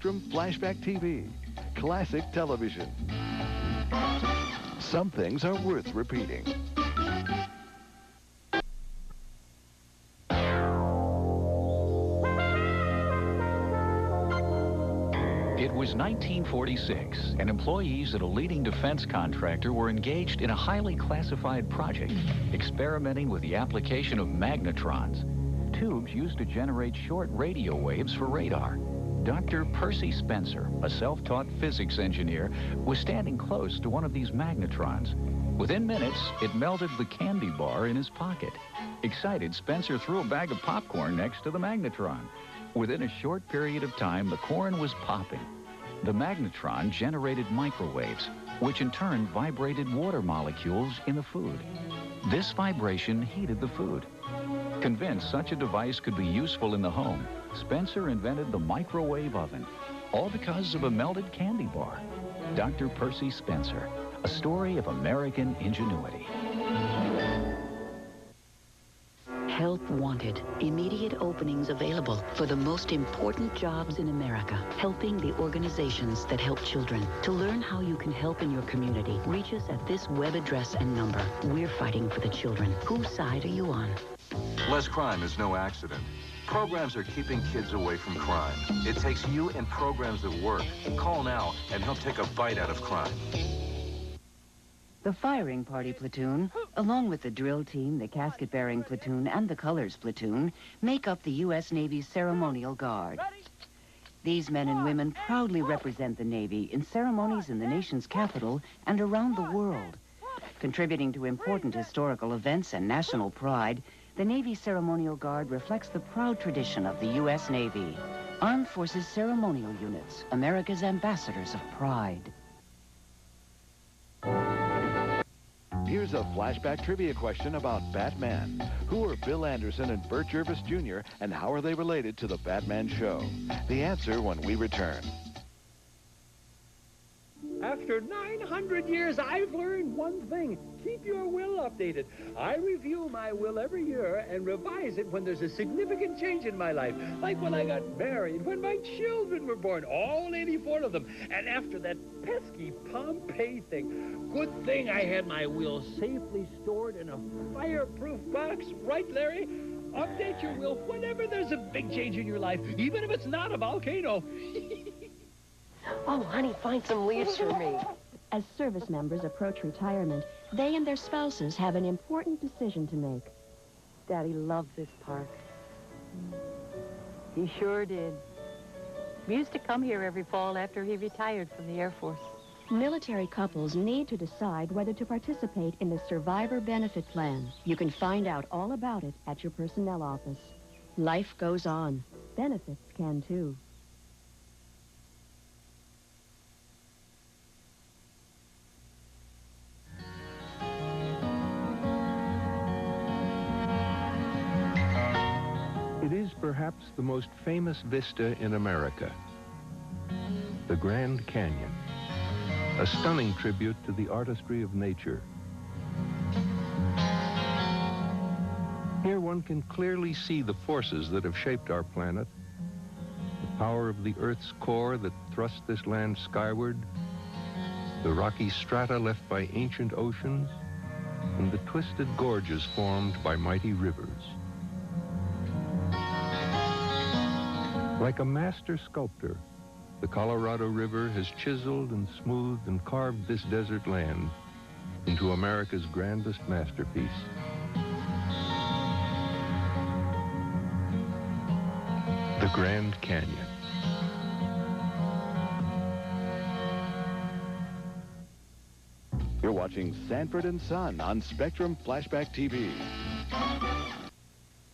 Spectrum Flashback TV. Classic television. Some things are worth repeating. It was 1946, and employees at a leading defense contractor were engaged in a highly classified project, experimenting with the application of magnetrons, tubes used to generate short radio waves for radar. Dr. Percy Spencer, a self-taught physics engineer, was standing close to one of these magnetrons. Within minutes, it melted the candy bar in his pocket. Excited, Spencer threw a bag of popcorn next to the magnetron. Within a short period of time, the corn was popping. The magnetron generated microwaves, which in turn vibrated water molecules in the food. This vibration heated the food. Convinced such a device could be useful in the home, Spencer invented the microwave oven, all because of a melted candy bar. Dr. Percy Spencer, a story of American ingenuity. Help wanted. Immediate openings available for the most important jobs in America. Helping the organizations that help children. To learn how you can help in your community, reach us at this web address and number. We're fighting for the children. Whose side are you on? Less crime is no accident. Programs are keeping kids away from crime. It takes you and programs that work. Call now and help take a bite out of crime. The firing party platoon, along with the drill team, the casket-bearing platoon, and the colors platoon, make up the U.S. Navy's ceremonial guard. These men and women proudly represent the Navy in ceremonies in the nation's capital and around the world. Contributing to important historical events and national pride, the Navy Ceremonial Guard reflects the proud tradition of the U.S. Navy. Armed Forces Ceremonial Units, America's ambassadors of pride. Here's a flashback trivia question about Batman. Who are Bill Anderson and Burt Jervis Jr., and how are they related to the Batman show? The answer when we return. After 900 years, I've learned one thing. Keep your will updated. I review my will every year and revise it when there's a significant change in my life. Like when I got married, when my children were born, all 84 of them. And after that pesky Pompeii thing. Good thing I had my will safely stored in a fireproof box. Right, Larry? Update your will whenever there's a big change in your life, even if it's not a volcano. Oh, honey, find some leaves for me. As service members approach retirement, they and their spouses have an important decision to make. Daddy loved this park. He sure did. We used to come here every fall after he retired from the Air Force. Military couples need to decide whether to participate in the Survivor Benefit Plan. You can find out all about it at your personnel office. Life goes on. Benefits can too. It is perhaps the most famous vista in America, the Grand Canyon, a stunning tribute to the artistry of nature. Here one can clearly see the forces that have shaped our planet, the power of the Earth's core that thrust this land skyward, the rocky strata left by ancient oceans, and the twisted gorges formed by mighty rivers. Like a master sculptor, the Colorado River has chiseled and smoothed and carved this desert land into America's grandest masterpiece. The Grand Canyon. You're watching Sanford and Son on Spectrum Flashback TV.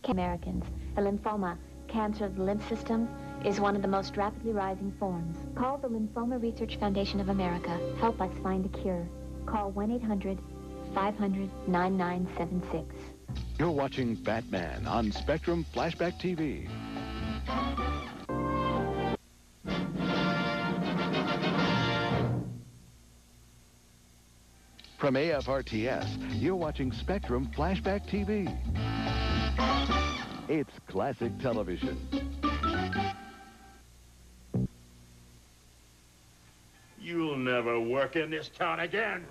Americans, a lymphoma, cancer of the lymph system, is one of the most rapidly rising forms. Call the Lymphoma Research Foundation of America. Help us find a cure. Call 1-800-500-9976. You're watching Batman on Spectrum Flashback TV. From AFRTS, you're watching Spectrum Flashback TV. It's classic television. never work in this town again.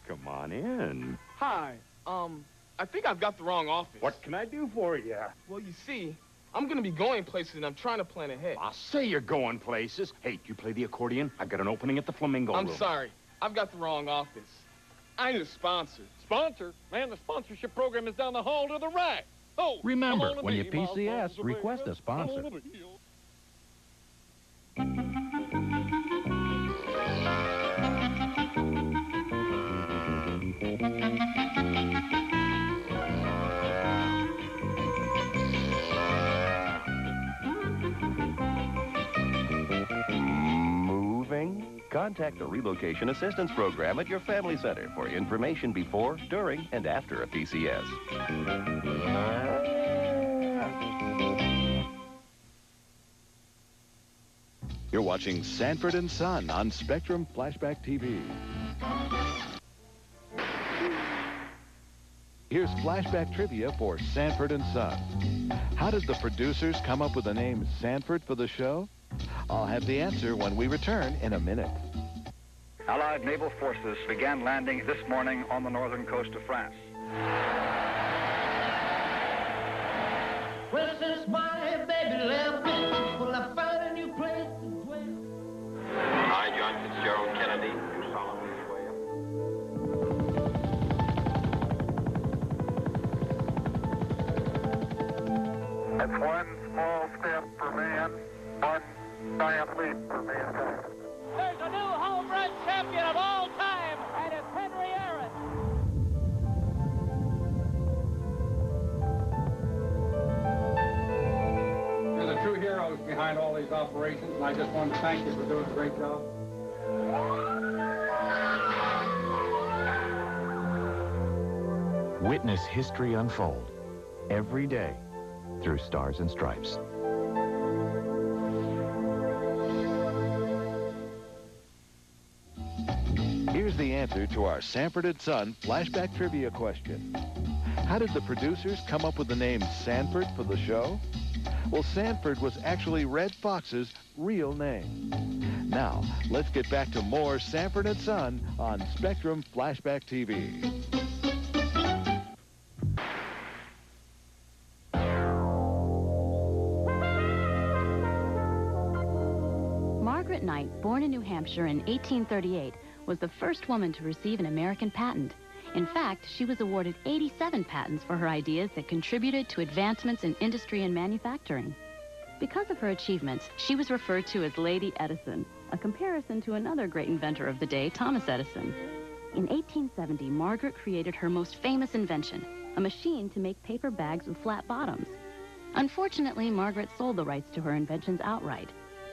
Come on in. Hi. I think I've got the wrong office. What can I do for you? Well, you see, I'm gonna be going places and I'm trying to plan ahead. I'll say you're going places. Hey, do you play the accordion? I've got an opening at the Flamingo Room. I'm sorry. I've got the wrong office. I need a sponsor. Sponsor? Man, the sponsorship program is down the hall to the right. Oh, remember, when you PCS, request a sponsor. Moving? Contact the Relocation Assistance Program at your family center for information before, during, and after a PCS. You're watching Sanford and Son on Spectrum Flashback TV. Here's flashback trivia for Sanford and Son. How did the producers come up with the name Sanford for the show? I'll have the answer when we return in a minute. Allied naval forces began landing this morning on the northern coast of France. Well, since my baby left me, well, I found a new place to dwell. I, John Fitzgerald Kennedy, do solemnly swear. It's one small step for man, one giant leap for mankind. There's a new home run champion of all time, and it's Henry Aaron. You're the true heroes behind all these operations, and I just want to thank you for doing a great job. Witness history unfold every day through Stars and Stripes. Here's the answer to our Sanford and Son flashback trivia question. How did the producers come up with the name Sanford for the show? Well, Sanford was actually Red Fox's real name. Now, let's get back to more Sanford and Son on Spectrum Flashback TV. Margaret Knight, born in New Hampshire in 1838, was the first woman to receive an American patent. In fact, she was awarded 87 patents for her ideas that contributed to advancements in industry and manufacturing. Because of her achievements, she was referred to as Lady Edison, a comparison to another great inventor of the day, Thomas Edison. In 1870, Margaret created her most famous invention, a machine to make paper bags with flat bottoms. Unfortunately, Margaret sold the rights to her inventions outright.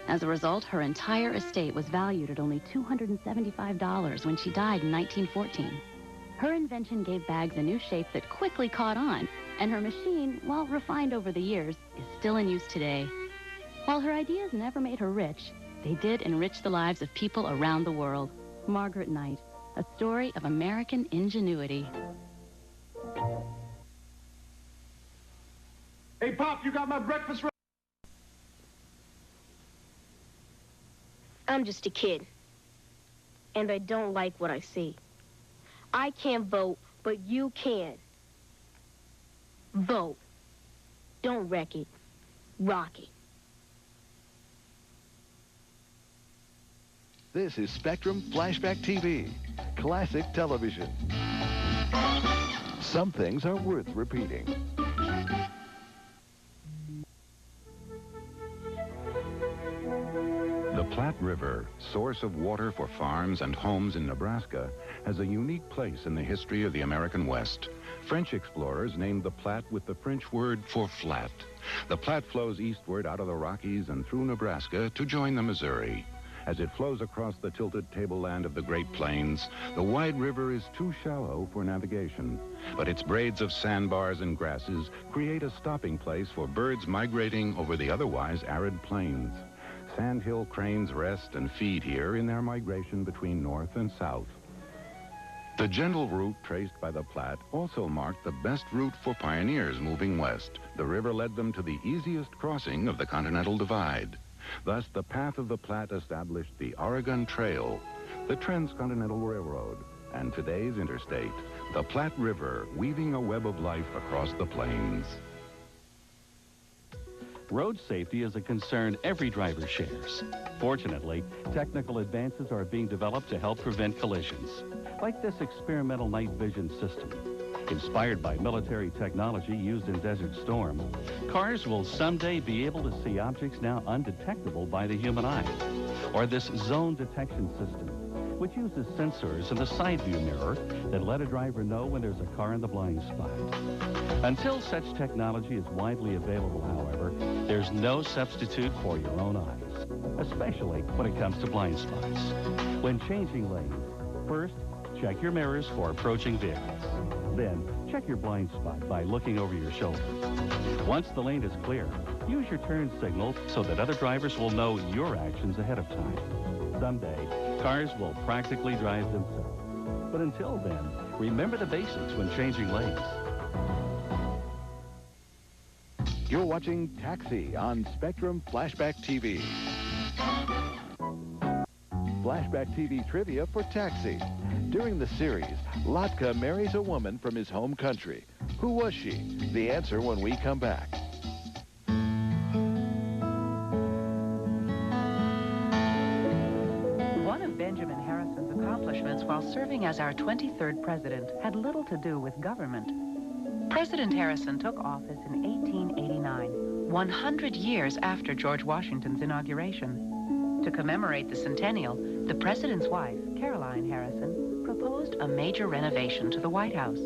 As a result, her entire estate was valued at only $275 when she died in 1914. Her invention gave bags a new shape that quickly caught on, and her machine, while refined over the years, is still in use today. While her ideas never made her rich, they did enrich the lives of people around the world. Margaret Knight, a story of American ingenuity. Hey, Pop, you got my breakfast ready? I'm just a kid, and I don't like what I see. I can't vote, but you can. Vote. Don't wreck it. Rock it. This is Spectrum Flashback TV, classic television. Some things are worth repeating. The Platte River, source of water for farms and homes in Nebraska, has a unique place in the history of the American West. French explorers named the Platte with the French word for flat. The Platte flows eastward out of the Rockies and through Nebraska to join the Missouri. As it flows across the tilted tableland of the Great Plains, the wide river is too shallow for navigation. But its braids of sandbars and grasses create a stopping place for birds migrating over the otherwise arid plains. Sandhill cranes rest and feed here in their migration between north and south. The gentle route traced by the Platte also marked the best route for pioneers moving west. The river led them to the easiest crossing of the Continental Divide. Thus, the path of the Platte established the Oregon Trail, the Transcontinental Railroad, and today's interstate, the Platte River, weaving a web of life across the plains. Road safety is a concern every driver shares. Fortunately, technical advances are being developed to help prevent collisions, like this experimental night vision system. Inspired by military technology used in Desert Storm, cars will someday be able to see objects now undetectable by the human eye. Or this zone detection system, which uses sensors in the side view mirror that let a driver know when there's a car in the blind spot. Until such technology is widely available, however, there's no substitute for your own eyes, especially when it comes to blind spots. When changing lanes, first, check your mirrors for approaching vehicles. Then, check your blind spot by looking over your shoulder. Once the lane is clear, use your turn signal so that other drivers will know your actions ahead of time. Someday, cars will practically drive themselves. But until then, remember the basics when changing lanes. You're watching Taxi on Spectrum Flashback TV. Flashback TV trivia for Taxi. During the series, Latka marries a woman from his home country. Who was she? The answer when we come back. One of Benjamin Harrison's accomplishments while serving as our 23rd president had little to do with government. President Harrison took office in 1889, 100 years after George Washington's inauguration. To commemorate the centennial, the president's wife, Caroline Harrison, proposed a major renovation to the White House.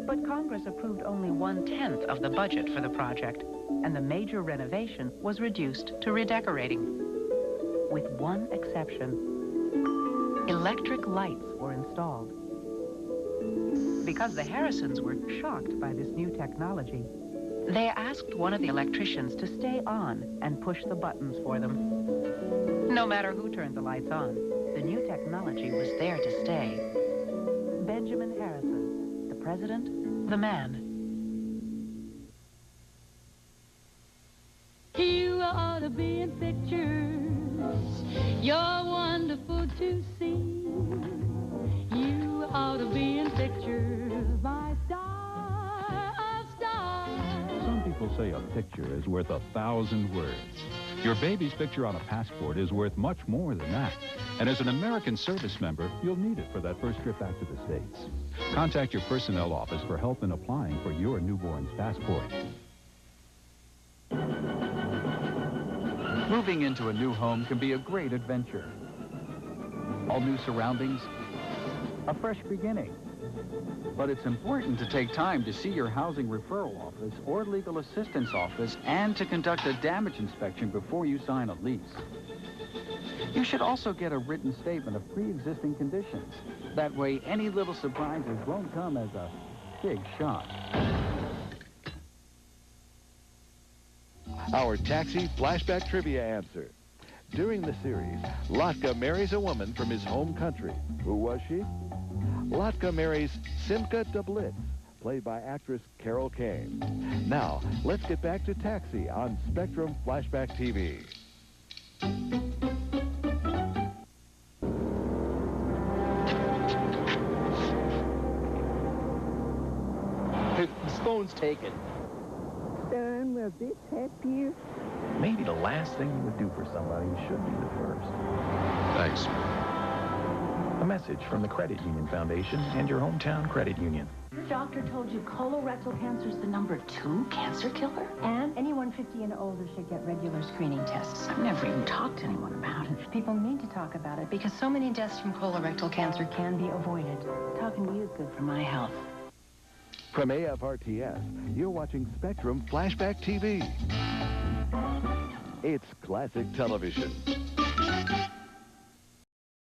But Congress approved only 1/10 of the budget for the project, and the major renovation was reduced to redecorating. With one exception, electric lights were installed. Because the Harrisons were shocked by this new technology, they asked one of the electricians to stay on and push the buttons for them. No matter who turned the lights on, the new technology was there to stay. Benjamin Harrison, the president, the man. You ought to be in pictures. You're wonderful to see. You ought to be in pictures, my star of stars. Some people say a picture is worth 1,000 words. Your baby's picture on a passport is worth much more than that. And as an American service member, you'll need it for that first trip back to the States. Contact your personnel office for help in applying for your newborn's passport. Moving into a new home can be a great adventure. All new surroundings, a fresh beginning. But it's important to take time to see your housing referral office or legal assistance office and to conduct a damage inspection before you sign a lease. You should also get a written statement of pre-existing conditions. That way, any little surprises won't come as a big shock. Our Taxi Flashback Trivia answer. During the series, Latka marries a woman from his home country. Who was she? Latka marries Simca Dublitz, played by actress Carol Kane. Now, let's get back to Taxi on Spectrum Flashback TV. His phone's taken. Son, will this help you? Maybe the last thing you would do for somebody should be the first. Thanks. A message from the Credit Union Foundation and your hometown credit union. Your doctor told you colorectal cancer is the #2 cancer killer? And anyone 50 and older should get regular screening tests. I've never even talked to anyone about it. People need to talk about it because so many deaths from colorectal cancer can be avoided. Talking to you is good for my health. From AFRTS, you're watching Spectrum Flashback TV. It's classic television.